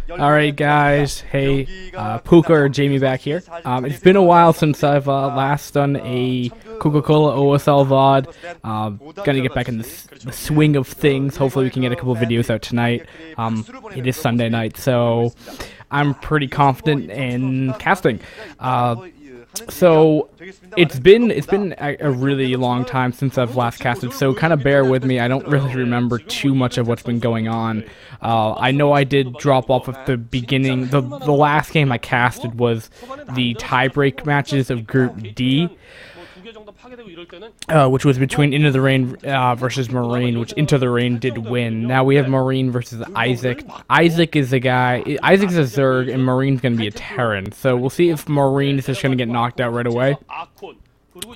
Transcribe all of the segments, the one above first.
Alright guys, hey, Puka or Jamie back here. It's been a while since I've last done a Coca-Cola OSL VOD. Gonna get back in the swing of things. Hopefully we can get a couple videos out tonight. It is Sunday night, so I'm pretty confident in casting. So it's been a really long time since I've last casted, so kind of bear with me. I don't really remember too much of what's been going on. I know I did drop off at the beginning. The last game I casted was the tiebreak matches of Group D, which was between Into the Rain versus Marine, which Into the Rain did win. Now we have Marine versus Isaac. Isaac is a guy. Isaac's a Zerg, and Marine's going to be a Terran. So we'll see if Marine is just going to get knocked out right away.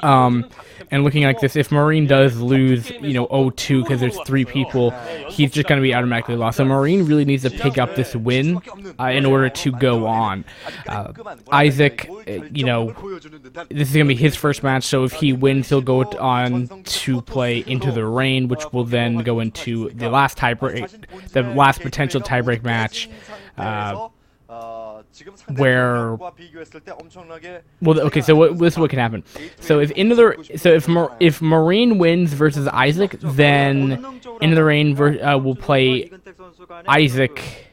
And looking like this, if Marine does lose, 0-2 because there's 3 people, he's just going to be automatically lost. So Marine really needs to pick up this win in order to go on. Isaac, this is going to be his first match, so if he wins, he'll go on to play Into the Rain, which will then go into the last tiebreak, the last potential tiebreak match. Where, well, okay, so this is what can happen. So if Marine wins versus Isaac, then Into the Rain will play Isaac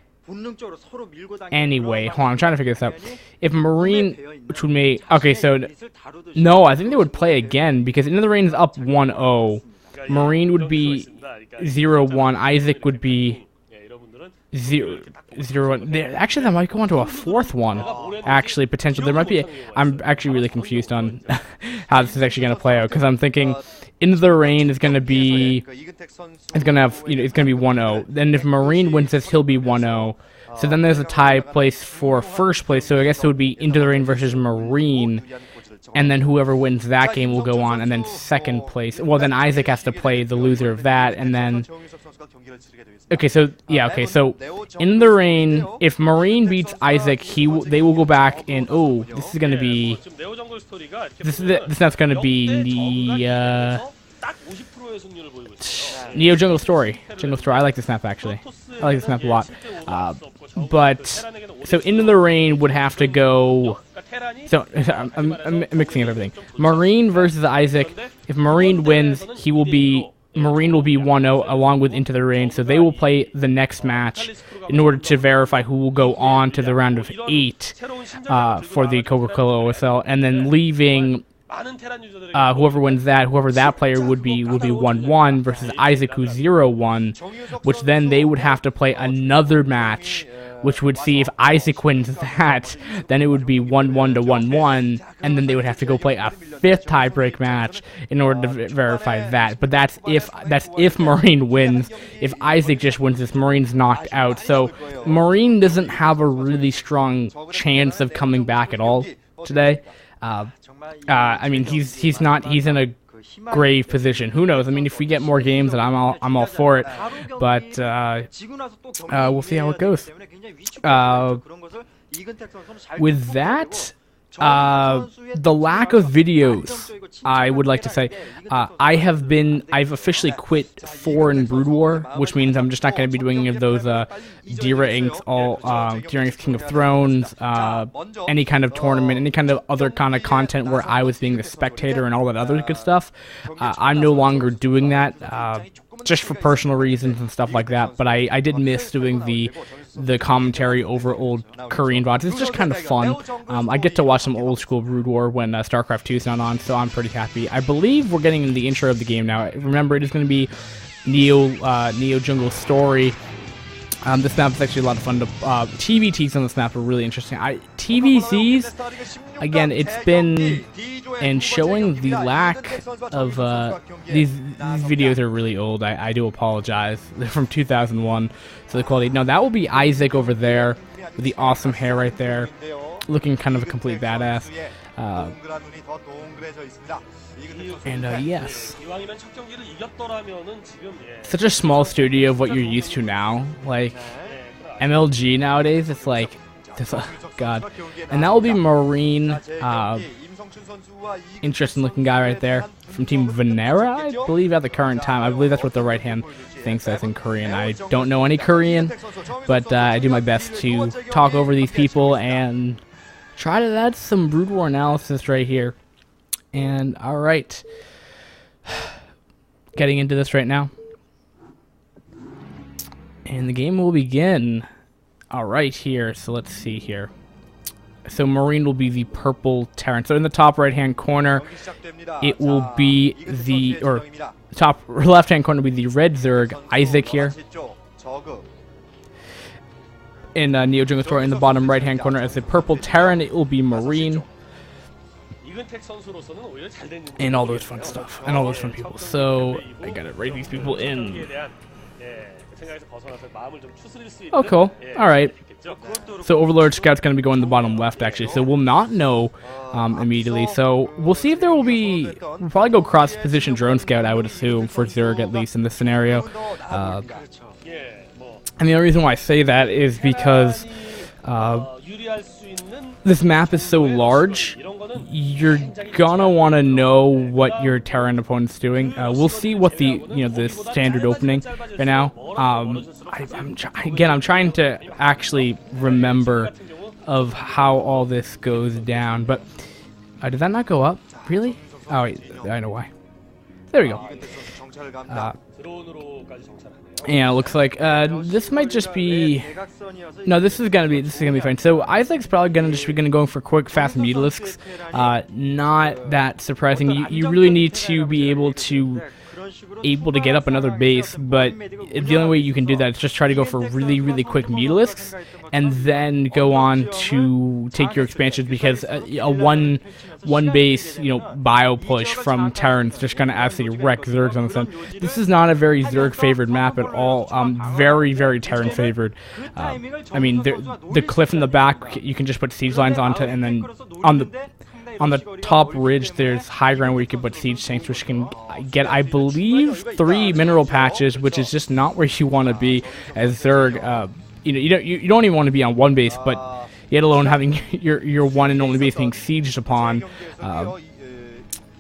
anyway. Hold on, I'm trying to figure this out. If Marine, which would make, okay, so no, I think they would play again because Into the Rain is up 1-0. Marine would be 0-1. Isaac would be 0-1. Actually, that might go on to a 4th one. Actually, potentially, there might be. I'm actually really confused on how this is actually going to play out because I'm thinking Into the Rain is going to be, it's going to have, it's going to be 1-0. Then if Marine wins this, he'll be 1-0. So then there's a tie place for first place. So I guess it would be Into the Rain versus Marine. And then whoever wins that game will go on, and then second place. Well, then Isaac has to play the loser of that, and then. Okay, so yeah, okay, so in the Rain, if Marine beats Isaac, they will go back and this is gonna be this is gonna be Neo Jungle Story. I like this map actually. I like this map a lot. But so Into the Rain would have to go. So I'm mixing up everything. Marine versus Isaac. If Marine wins, Marine will be 1-0 along with Into the Rain. So they will play the next match in order to verify who will go on to the round of 8 for the Coca-Cola OSL, and then leaving. Whoever wins that, whoever that player would be 1-1 versus Isaac, who's 0-1, which then they would have to play another match, which would see if Isaac wins that, then it would be 1-1 to 1-1, and then they would have to go play a 5th tiebreak match in order to verify that. But that's if Marine wins. If Isaac just wins this, Marine's knocked out. So Marine doesn't have a really strong chance of coming back at all today. I mean, he's in a grave position. Who knows? I mean, if we get more games, then I'm all for it. But we'll see how it goes. With that, the lack of videos, I would like to say, I've officially quit 4 in Brood War, which means I'm just not going to be doing any of those Dira Inc.'s Dira Inc.'s King of Thrones, any kind of tournament, any kind of other kind of content where I was being the spectator and all that other good stuff. I'm no longer doing that, just for personal reasons and stuff like that, but I did miss doing the commentary over old Korean VODs. It's just kind of fun. I get to watch some old school Brood War when StarCraft 2 is not on, so I'm pretty happy. I believe we're getting in the intro of the game now. Remember, it is going to be Neo Jungle Story. This map is actually a lot of fun. TVTs on this map are really interesting. TVCs, again, it's been, and showing the lack of, these videos are really old. I do apologize. They're from 2001, so the quality. No, that will be Isaac over there with the awesome hair right there, looking kind of a complete badass. Yes. Such a small studio of what you're used to now. Like, MLG nowadays, it's like, God. And that will be Marine interesting looking guy right there from Team Venera, I believe at the current time. I believe that's what the right hand thing says in Korean. I don't know any Korean, but I do my best to talk over these people and try to add some Brood War analysis right here. And alright, getting into this right now. And the game will begin. Alright here, so let's see here. So Marine will be the purple Terran. So in the top right hand corner, it will be the, or top left hand corner will be the red Zerg, Isaac here. In Neo Jungle Story in the bottom right hand corner as the purple Terran, it will be Marine. And all those fun stuff, and all those fun people. So I gotta write these people in. Oh, cool. Alright. So Overlord Scout's going to be going to the bottom left, actually. So we'll not know immediately. So we'll see if there will be... We'll probably go cross-position Drone Scout, I would assume, for Zerg, at least, in this scenario. And the only reason why I say that is because this map is so large, you're gonna want to know what your Terran opponent's doing. We'll see what the the standard opening right now. I'm trying to actually remember of how all this goes down, but did that not go up? Really? Oh wait, I know why. There we go. Yeah, it looks like this might just be. No, this is gonna be fine. So Isaac's probably gonna go for quick, fast mutilisks. Not that surprising. You really need to be able to get up another base, but the only way you can do that is just try to go for really quick mutilisks, and then go on to take your expansions, because a one base bio push from Terrans just gonna absolutely wreck Zergs on the sun. This is not a very Zerg favored map at all. Very Terran favored. I mean, the cliff in the back you can just put siege lines onto, and then on the top ridge there's high ground where you can put siege tanks, which can get, I believe, 3 mineral patches, which is just not where you want to be as Zerg. You don't even want to be on one base, but yet alone having your one and only base being sieged upon.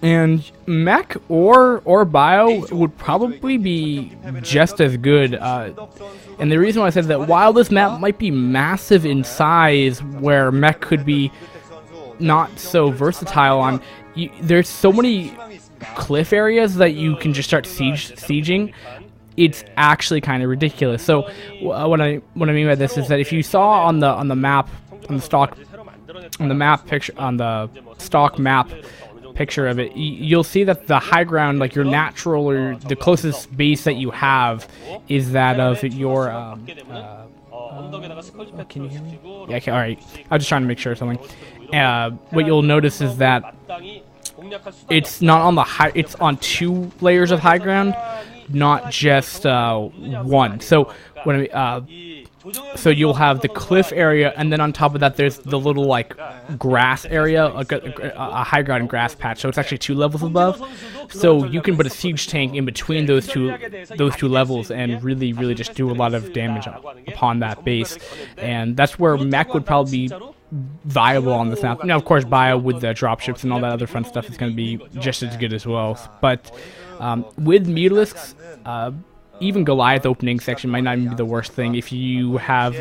And mech or bio would probably be just as good. And the reason why I said that, while this map might be massive in size, where mech could be not so versatile on, there's so many cliff areas that you can just start sieging. It's actually kind of ridiculous. So what I mean by this is that if you saw on the map, on the stock map picture of it, you'll see that the high ground, like your natural or the closest base that you have, is that of your can you hear me? Yeah, okay, all right. I was just trying to make sure of something. What you'll notice is that it's not on the high. It's on 2 layers of high ground, not just one. So when so you'll have the cliff area, and then on top of that there's the little like grass area, like a high ground grass patch. So it's actually 2 levels above. So you can put a siege tank in between those two levels and really just do a lot of damage upon that base. And that's where mech would probably be viable on this map. Now, of course, bio with the dropships and all that other fun stuff is going to be just as good as well. But with mutilisks, even Goliath opening section might not even be the worst thing if you have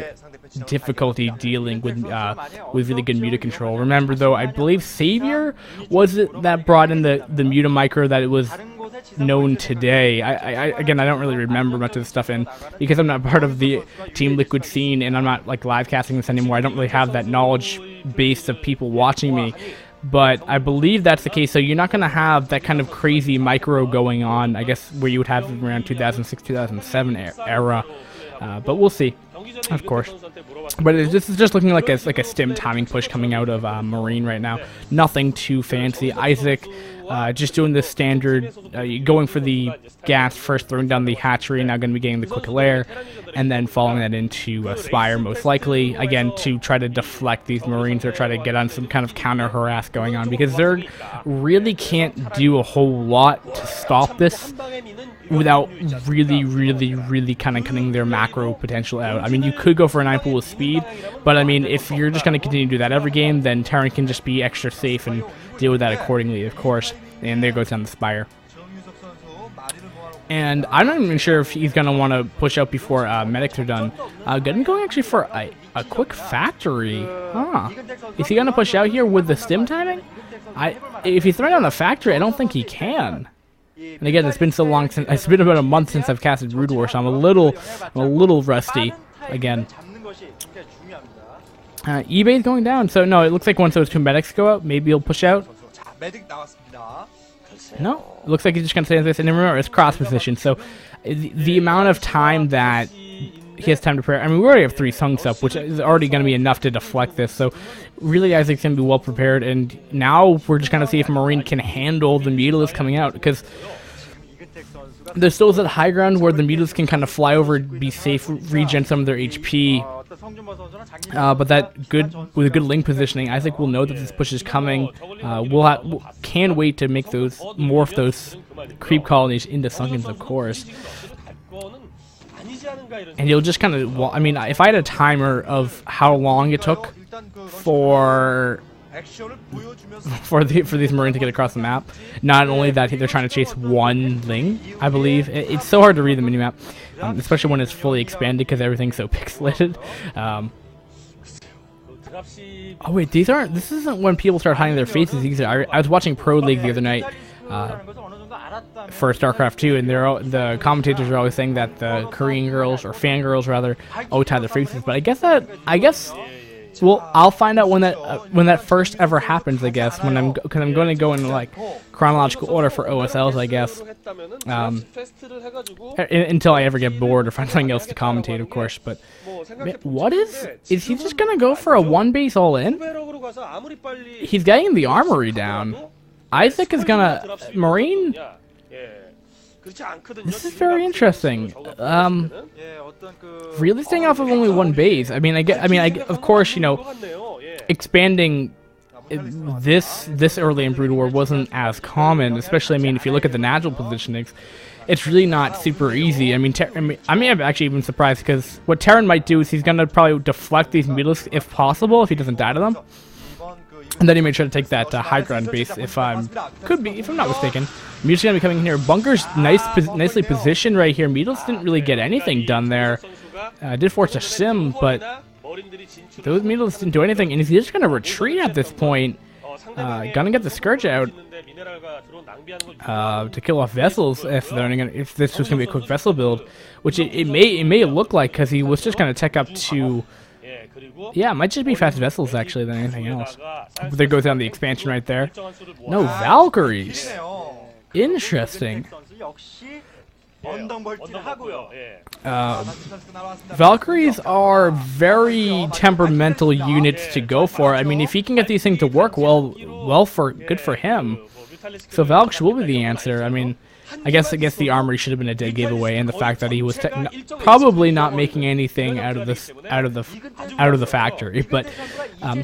difficulty dealing with really good muta control. Remember, though, I believe Savior was it that brought in the muta micro that it was known today. Again, I don't really remember much of the stuff, and because I'm not part of the Team Liquid scene and I'm not like live casting this anymore, I don't really have that knowledge base of people watching me. But I believe that's the case, so you're not going to have that kind of crazy micro going on, I guess, where you would have around 2006, 2007 era. But we'll see, of course. But this is just looking like a stim timing push coming out of Marine right now. Nothing too fancy. Isaac just doing the standard, going for the gas first, throwing down the hatchery, now going to be getting the quick lair, and then following that into Spire, most likely, again, to try to deflect these Marines or try to get on some kind of counter-harass going on, because Zerg really can't do a whole lot to stop this. without really kind of cutting their macro potential out. I mean, you could go for a 9 pool with speed, but I mean, if you're just going to continue to do that every game, then Terran can just be extra safe and deal with that accordingly, of course. And there goes down the Spire. And I'm not even sure if he's going to want to push out before medics are done. Going actually for a quick factory. Huh. Is he going to push out here with the stim timing? If he's throwing down the factory, I don't think he can. And again, it's been so long since it's been about a month since I've casted Brood War, so I'm a little rusty again. eBay's going down, so no, it looks like once those 2 medics go out, maybe he'll push out. No, it looks like he's just gonna stay in this, and remember, it's cross position, so the amount of time that he has time to prepare. I mean, we already have 3 sunks up, which is already going to be enough to deflect this. So, really, Isaac's going to be well prepared. And now we're just going to see if Marine can handle the Mutalisk coming out, because there's still that high ground where the Mutalisk can kind of fly over, be safe, regen some of their HP. But with a good link positioning, Isaac will know that this push is coming. Can wait to make morph those creep colonies into Sunkens, of course. And you'll just kind of, I mean, if I had a timer of how long it took for these Marines to get across the map, not only that they're trying to chase one thing, I believe. It's so hard to read the minimap, especially when it's fully expanded because everything's so pixelated. Oh wait, this isn't when people start hiding their faces. These are, I was watching Pro League the other night. For StarCraft 2, and the commentators are always saying that the Korean girls, or fangirls rather, always hide their faces. But I guess, well, I'll find out when that first ever happens. I guess because I'm going to go in like chronological order for OSLs. I guess until I ever get bored or find something else to commentate, of course. But what is he just going to go for a 1 base all in? He's getting the armory down. Isaac is gonna Marine. This is very interesting. Really staying off of only 1 base. I mean, of course, you know, expanding this early in Brood War wasn't as common. Especially, I mean, if you look at the natural positionings, it's really not super easy. I mean, I'm actually even surprised because what Terran might do is he's gonna probably deflect these Mutalisks if possible, if he doesn't die to them. And then he may try to take that high ground base if I'm not mistaken. Mutalisks gonna be coming in here. Bunker's nicely positioned right here. Mutalisks didn't really get anything done there. Did force a sim, but those Mutalisks didn't do anything. And he's just gonna retreat at this point. Gonna get the Scourge out to kill off vessels if this was gonna be a quick vessel build, which it may look like because he was just gonna tech up to. Yeah, it might just be fast vessels actually than anything else. There goes down the expansion right there. No, Valkyries. Interesting. Valkyries are very temperamental units to go for. I mean, if he can get these things to work good for him. So Valks will be the answer. I mean, I guess the armory should have been a dead giveaway, and the fact that he was probably not making anything out of the factory. But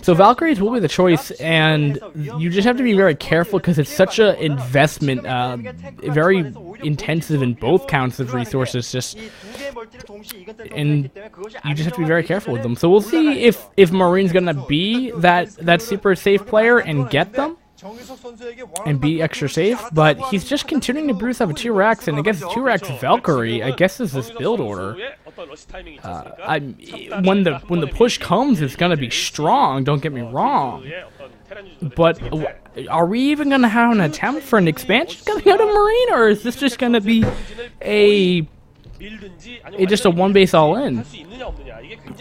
so Valkyries will be the choice, and you just have to be very careful because it's such an investment, very intensive in both counts of resources. And you just have to be very careful with them. So we'll see if Marine's gonna be that super safe player and get them. And be extra safe, but he's just continuing to bruise up a 2-Rex, and I guess 2-Rex Valkyrie, I guess, is this build order. When the push comes, it's gonna be strong, don't get me wrong. But are we even gonna have an attempt for an expansion coming out of Marine, or is this just gonna be just a 1 base all in?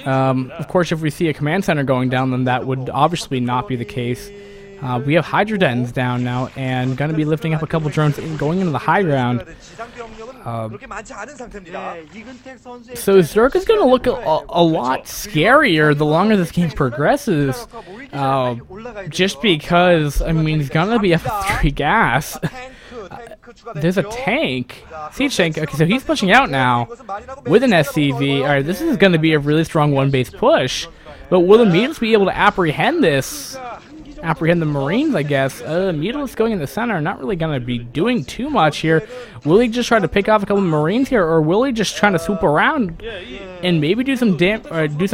Of course, if we see a command center going down, then that would obviously not be the case. We have Hydrodens down now, and going to be lifting up a couple drones and going into the high ground. So Zerg is going to look a lot scarier the longer this game progresses. Just because, I mean, he's going to be F3 gas. There's a tank. Siege tank. Okay, so he's pushing out now with an SCV. Alright, this is going to be a really strong 1 base push. But will the Mutants be able to apprehend this? apprehend the Marines, I guess. Mutalisk going in the center, not really going to be doing too much here. Will he just try to pick off a couple of Marines here, or will he just try to swoop around and maybe do some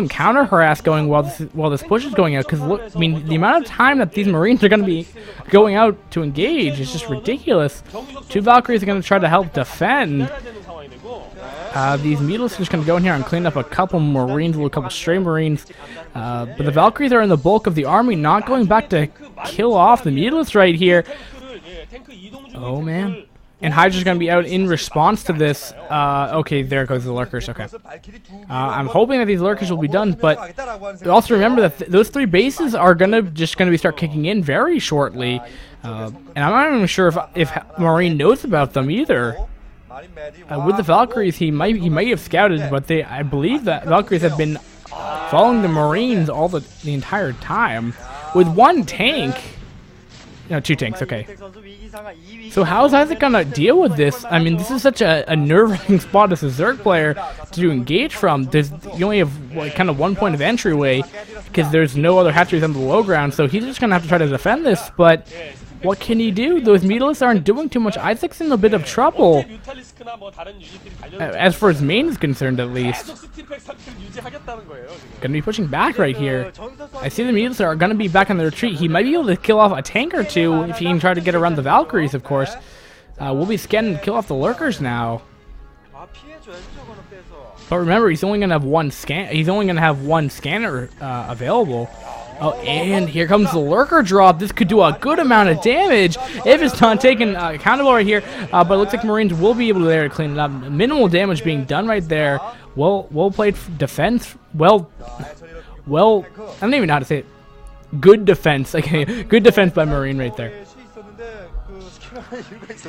counter harass going while this push is going out? Because look, I mean, the amount of time that these Marines are going to be going out to engage is just ridiculous. 2 Valkyries are going to try to help defend. These Mutalisks are just going to go in here and clean up a couple Marines, a couple stray Marines. But the Valkyries are in the bulk of the army, not going back to kill off the Mutalisks right here. Oh, man. And Hydra's going to be out in response to this. Okay, there goes the Lurkers. Okay. I'm hoping that these Lurkers will be done, but also remember that those 3 bases are going to start kicking in very shortly. And I'm not even sure if Marine knows about them either. With the Valkyries, he might have scouted, but I believe that Valkyries have been following the Marines all the entire time with 1 tank. No, 2 tanks. Okay. So how is Isaac gonna deal with this? I mean, this is such a nerve-wracking spot as a Zerg player to engage from. You only have like, kind of 1 point of entryway because there's no other hatcheries on the low ground. So he's just gonna have to try to defend this, but. What can he do? Those Mutalisks aren't doing too much. Isaac's in a bit of trouble. As far as main is concerned, at least. Gonna be pushing back right here. I see the Mutalisks are gonna be back on the retreat. He might be able to kill off a tank or 2 if he can try to get around the Valkyries, of course. We'll be scanning to kill off the Lurkers now. But remember, he's only gonna have 1 scan. He's only gonna have 1 scanner available. Oh, and here comes the Lurker drop. This could do a good amount of damage if it's not taken accountable right here. But it looks like Marines will be able to clean it up. Minimal damage being done right there. Well played defense. Well, I don't even know how to say it. Good defense. Okay, good defense by Marine right there.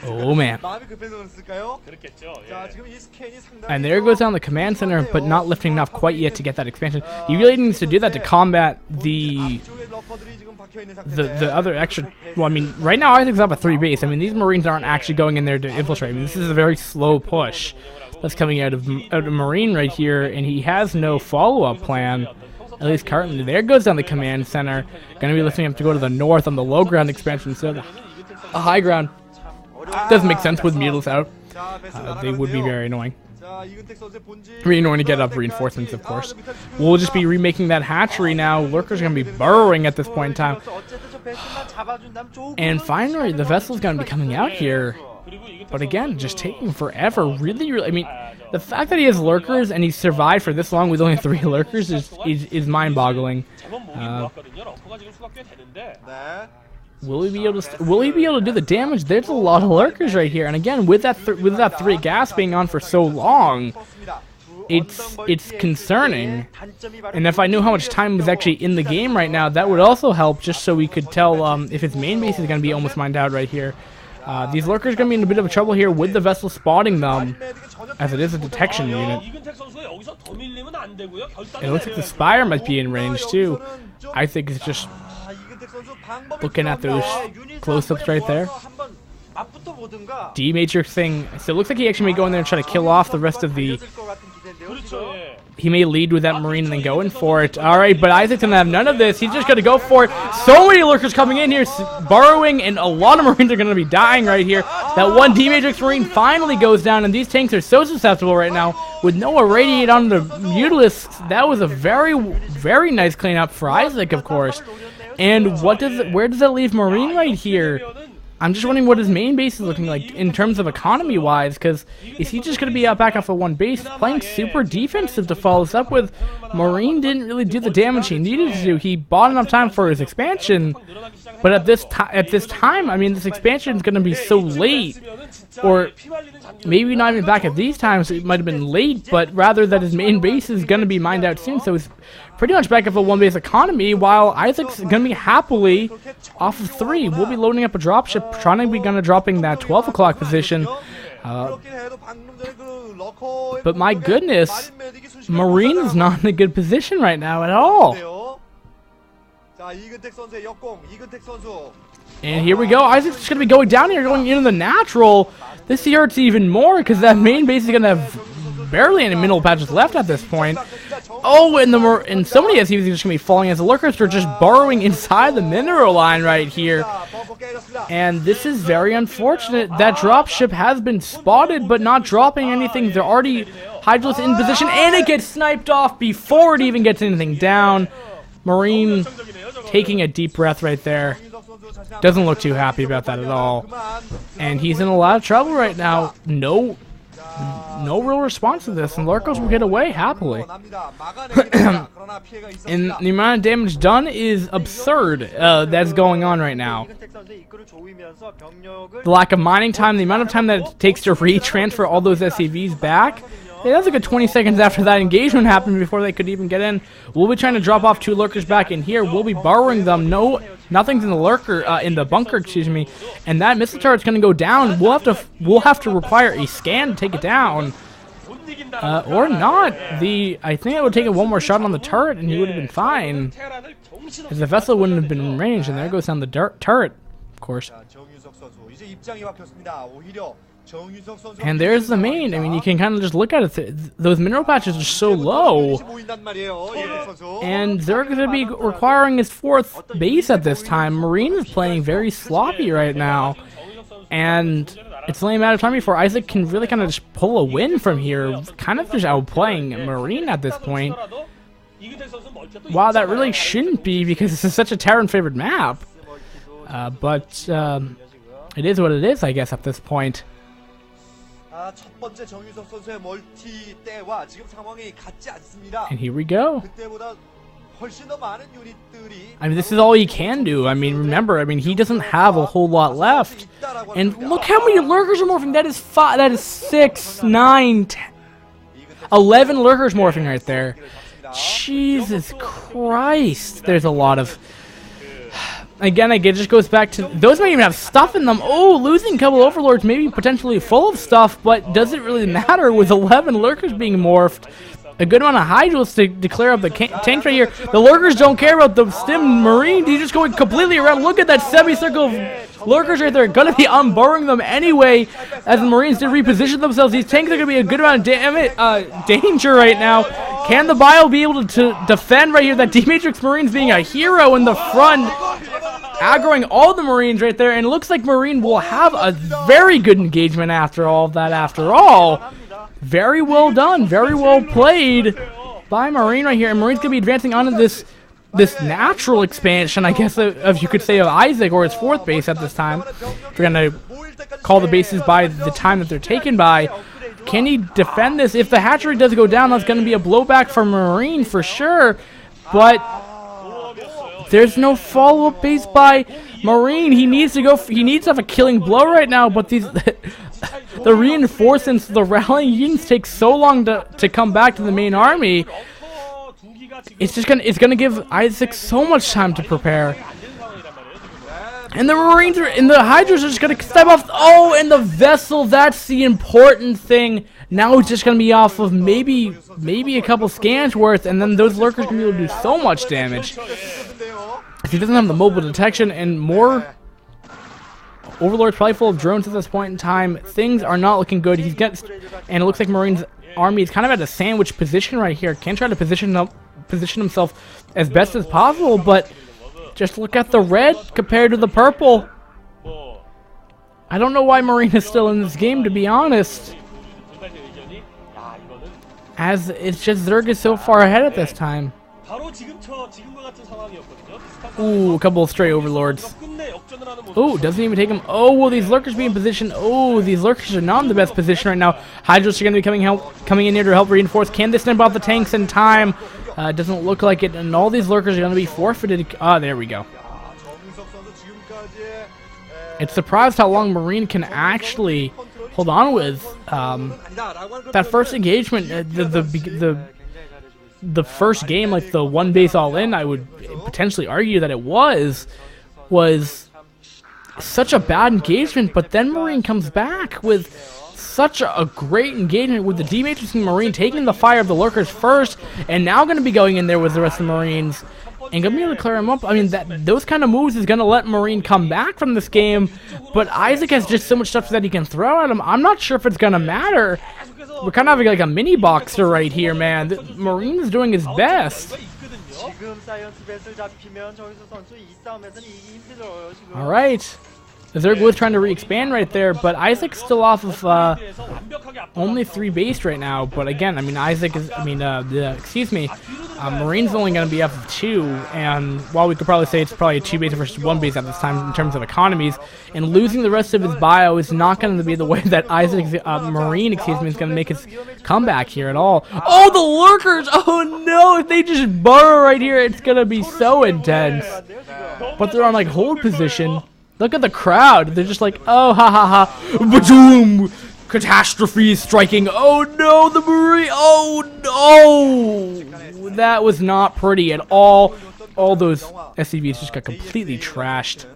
Oh man. And there goes down the command center, but not lifting enough quite yet to get that expansion. He really needs to do that to combat the other extra. Well, I mean, right now Isaac's up a 3 base. I mean, these Marines aren't actually going in there to infiltrate. I mean, this is a very slow push that's coming out of Marine right here, and he has no follow-up plan. At least currently. There goes down the command center. Gonna be lifting him to go to the north on the low ground expansion. So a high ground doesn't make sense with Mutalisks out. They would be very annoying. Really annoying to get up reinforcements, of course. We'll just be remaking that hatchery now. Lurkers are going to be burrowing at this point in time. And finally, the vessel's going to be coming out here. But again, just taking forever. Really, I mean, the fact that he has Lurkers and he's survived for this long with only 3 Lurkers is mind-boggling. Will he be able to do the damage? There's a lot of Lurkers right here, and again, with that 3 gas being on for so long, it's concerning. And if I knew how much time was actually in the game right now, that would also help, just so we could tell if his main base is going to be almost mined out right here. These Lurkers are going to be in a bit of trouble here with the vessel spotting them, as it is a detection unit. It looks like the Spire might be in range too. I think it's just looking at those close-ups right there. D-Matrix thing. So it looks like he actually may go in there and try to kill off the rest of the... He may lead with that Marine and then go in for it. Alright, but Isaac's gonna have none of this. He's just gonna go for it. So many Lurkers coming in here, burrowing, and a lot of Marines are gonna be dying right here. That one D-Matrix Marine finally goes down, and these tanks are so susceptible right now. With no irradiate on the Mutalisks, that was a very, very nice cleanup for Isaac, of course. And where does that leave Marine right here? I'm just wondering what his main base is looking like in terms of economy-wise, because is he just going to be out back off of 1 base, playing super defensive to follow this up with? Marine didn't really do the damage he needed to do. He bought enough time for his expansion, but at this time, I mean, this expansion is going to be so late, or maybe not even back at these times. It might have been late, but rather that his main base is going to be mined out soon, so it's pretty much back up a 1 base economy, while Isaac's going to be happily off of 3. We'll be loading up a dropship, trying to be dropping that 12 o'clock position. But my goodness, Marine is not in a good position right now at all. And here we go. Isaac's just going to be going down here, going into the natural. This hurts even more because that main base is going to have barely any mineral patches left at this point. Oh, and so many SCVs are just going to be falling as the lurkers are just burrowing inside the mineral line right here. And this is very unfortunate. That dropship has been spotted, but not dropping anything. They're already Hydra's in position, and it gets sniped off before it even gets anything down. Marine taking a deep breath right there. Doesn't look too happy about that at all. And he's in a lot of trouble right now. No real response to this, and Lurkos will get away happily. And the amount of damage done is absurd that's going on right now. The lack of mining time, the amount of time that it takes to retransfer all those SCVs back. Yeah, that's a good 20 seconds after that engagement happened before they could even get in. We'll be trying to drop off 2 lurkers back in here. We'll be borrowing them. Nothing's in the lurker, in the bunker, excuse me. And that missile turret's going to go down. We'll have to require a scan to take it down, or not. I think it would take one more shot on the turret, and he would have been fine, as the vessel wouldn't have been in range. And there goes down the turret, of course. And there's the main. I mean, you can kind of just look at it. Those mineral patches are so low. And they're going to be requiring his 4th base at this time. Marine is playing very sloppy right now. And it's only a matter of time before Isaac can really kind of just pull a win from here. Kind of just outplaying Marine at this point. Wow, that really shouldn't be, because this is such a Terran-favored map. But it is what it is, I guess, at this point. And here we go. I mean, this is all he can do. I mean, remember, he doesn't have a whole lot left. And look how many lurkers are morphing. That is 5, that is 6, 9, 10, 11 lurkers morphing right there. Jesus Christ. There's a lot of... Again, it just goes back to... Those might even have stuff in them. Oh, losing a couple overlords, maybe potentially full of stuff, but does it really matter with 11 lurkers being morphed? A good amount of hydros to clear up the tanks right here. The lurkers don't care about the stim marine. He's just going completely around. Look at that semicircle of lurkers right there. Going to be unburring them anyway, as the marines did reposition themselves. These tanks are going to be a good amount of danger right now. Can the bio be able to defend right here? That D-Matrix Marines being a hero in the front, aggroing all the Marines right there, and it looks like Marine will have a very good engagement after all of that. After all, very well done, very well played by Marine right here, and Marine's gonna be advancing onto this natural expansion, I guess, if you could say, of Isaac, or his 4th base at this time. If we're gonna call the bases by the time that they're taken by. Can he defend this? If the hatchery does go down, that's gonna be a blowback for Marine for sure, but there's no follow-up base by Marine. He needs to go. He needs to have a killing blow right now. But these, the reinforcements, the rallying units take so long to come back to the main army. It's gonna give Isaac so much time to prepare. And the Marines and the Hydras are just gonna step off. Oh, and the vessel. That's the important thing. Now it's just gonna be off of maybe a couple scans worth, and then those lurkers can be able to do so much damage. If he doesn't have the mobile detection and more Overlord's probably full of drones at this point in time, things are not looking good. And it looks like Marine's army is kind of at a sandwich position right here. Can try to position himself as best as possible, but just look at the red compared to the purple. I don't know why Marine is still in this game, to be honest, as it's just Zerg is so far ahead at this time. Ooh, a couple of stray overlords. Ooh, doesn't even take him. Oh, will these lurkers be in position? Oh, these lurkers are not in the best position right now. Hydras are going to be coming in here to help reinforce. Can they snip off the tanks in time? Doesn't look like it, and all these lurkers are going to be forfeited. Ah, there we go. It's surprised how long Marine can actually hold on with. That first engagement, the first game, like the one base all in, I would potentially argue that it was such a bad engagement, but then Marine comes back with such a great engagement with the D-Matrix and Marine taking the fire of the lurkers first, and now going to be going in there with the rest of the Marines and going to be able to clear him up. I mean, those kind of moves is going to let Marine come back from this game, but Isaac has just so much stuff that he can throw at him. I'm not sure if it's going to matter. we're kind of having like a mini boxer right here, man. Marine's doing his best. All right. Zerg was trying to re-expand right there, but Isaac's still off of only 3 base right now. But again, I mean, Marine's only going to be up of 2, and while we could probably say it's probably a 2 base versus 1 base at this time in terms of economies, and losing the rest of his bio is not going to be the way that Marine is going to make his comeback here at all. Oh, the lurkers! Oh no, if they just burrow right here, it's going to be so intense. But they're on like hold position. Look at the crowd. They're just like, oh, ha ha ha. Bajoom! Catastrophe is striking. Oh no, the Marine. Oh no! That was not pretty at all. All those SCVs just got completely trashed.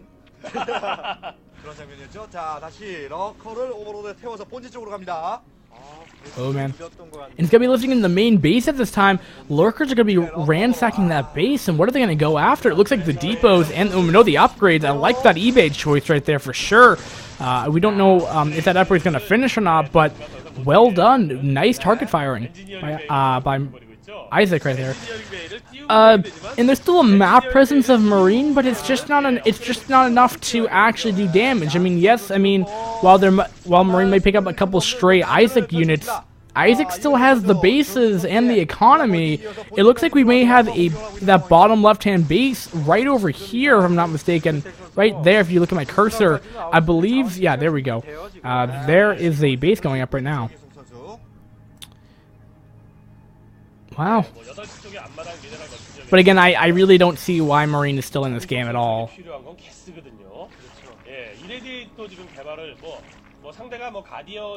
Oh man. And he's going to be lifting in the main base at this time. Lurkers are going to be ransacking that base, and what are they going to go after? It looks like the depots and the upgrades. I like that eBay choice right there for sure. We don't know if that upgrade is going to finish or not, but well done. Nice target firing by Isaac right there. And there's still a map presence of Marine, but it's just not enough to actually do damage. I mean, yes, I mean, while Marine may pick up a couple stray Isaac units, Isaac still has the bases and the economy. It looks like we may have that bottom left-hand base right over here, if I'm not mistaken. Right there, if you look at my cursor, I believe, yeah, there we go. There is a base going up right now. Wow. But again, I really don't see why Marine is still in this game at all.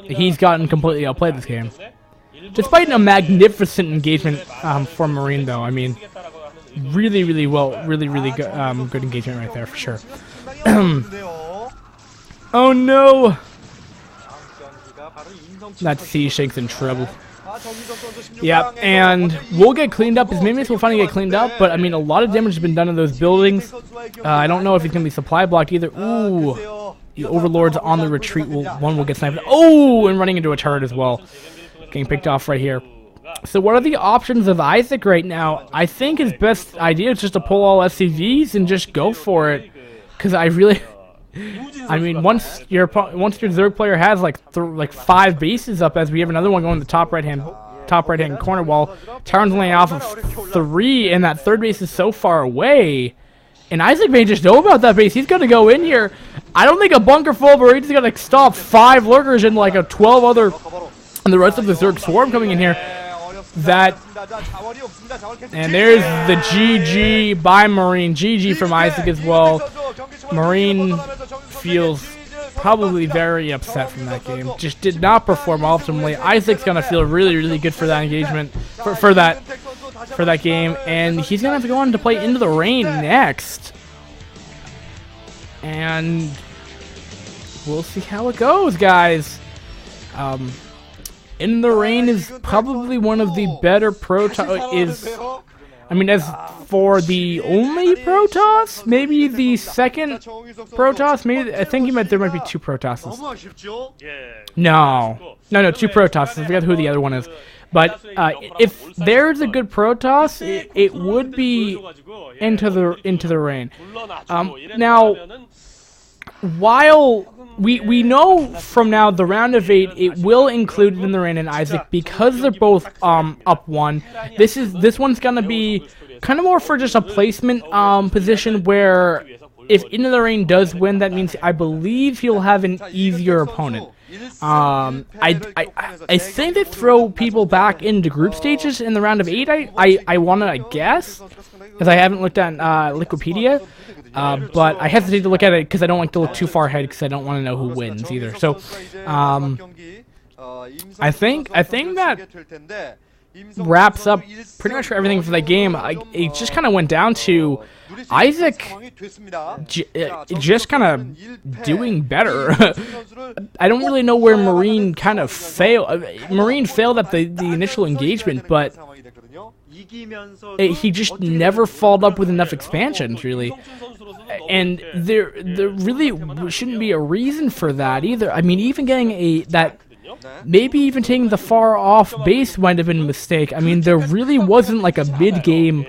He's gotten completely outplayed this game. Despite a magnificent engagement for Marine, though. I mean, really good engagement right there for sure. Oh no! That Siege Shank's in trouble. Yep, and we'll get cleaned up. His mimics will finally get cleaned up, but I mean, a lot of damage has been done to those buildings. I don't know if he's going to be supply blocked either. Ooh, the Overlord's on the retreat. One will get sniped. Oh, and running into a turret as well. Getting picked off right here. So what are the options of Isaac right now? I think his best idea is just to pull all SCVs and just go for it. Because I mean, once your Zerg player has like 5 bases up, as we have another one going to the top right hand corner, while Taron's laying off of 3, and that 3rd base is so far away. And Isaac may just know about that base. He's going to go in here. I don't think a bunker full of Marines is going to stop 5 lurkers and like a 12 other, and the rest of the Zerg swarm coming in here. And there's the GG by Marine. GG from Isaac as well. Marine feels probably very upset from that game. Just did not perform optimally. Isaac's gonna feel really good for that engagement, for that game, and he's gonna have to go on to play Into the Rain next. And we'll see how it goes, guys. In the Rain is probably one of the better Protoss. I mean, as for the only Protoss, maybe the second Protoss. Maybe I think there might be 2 Protosses. No, 2 Protosses. I forgot who the other one is. But if there's a good Protoss, it would be Into the Rain. Now, while we know from now the round of 8, it will include In the Rain and Isaac because they're both up 1. This one's gonna be kind of more for just a placement position where if In the Rain does win, that means I believe he'll have an easier opponent. I think they throw people back into group stages in the round of 8. I want to guess, because I haven't looked at Wikipedia. But I hesitate to look at it because I don't like to look too far ahead because I don't want to know who wins either. So, I think that wraps up pretty much for everything for that game. It just kind of went down to Isaac just kind of doing better. I don't really know where Marine kind of failed. Marine failed at the initial engagement, but he just never followed up with enough expansions, really. And there really shouldn't be a reason for that either. I mean, even getting that maybe even taking the far off base might have been a mistake. I mean, there really wasn't like a mid-game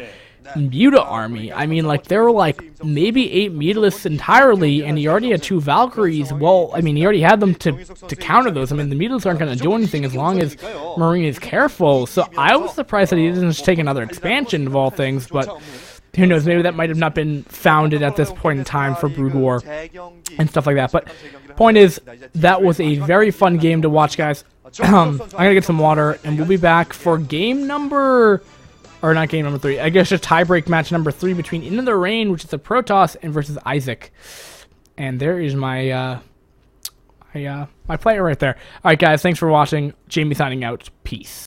Muta army. I mean, like, there were like maybe 8 Mutalisks entirely, and he already had 2 Valkyries. Well, I mean, he already had them to counter those. I mean, the Mutalisks aren't going to do anything as long as Marine is careful. So I was surprised that he didn't just take another expansion of all things, but who knows, maybe that might have not been founded at this point in time for Brood War and stuff like that. But point is, that was a very fun game to watch, guys. I'm going to get some water, and we'll be back for game number... Or not game number 3. I guess just tiebreak match number 3 between Into the Rain, which is the Protoss, and versus Isaac. And there is my my player right there. Alright guys, thanks for watching. Jamie signing out. Peace.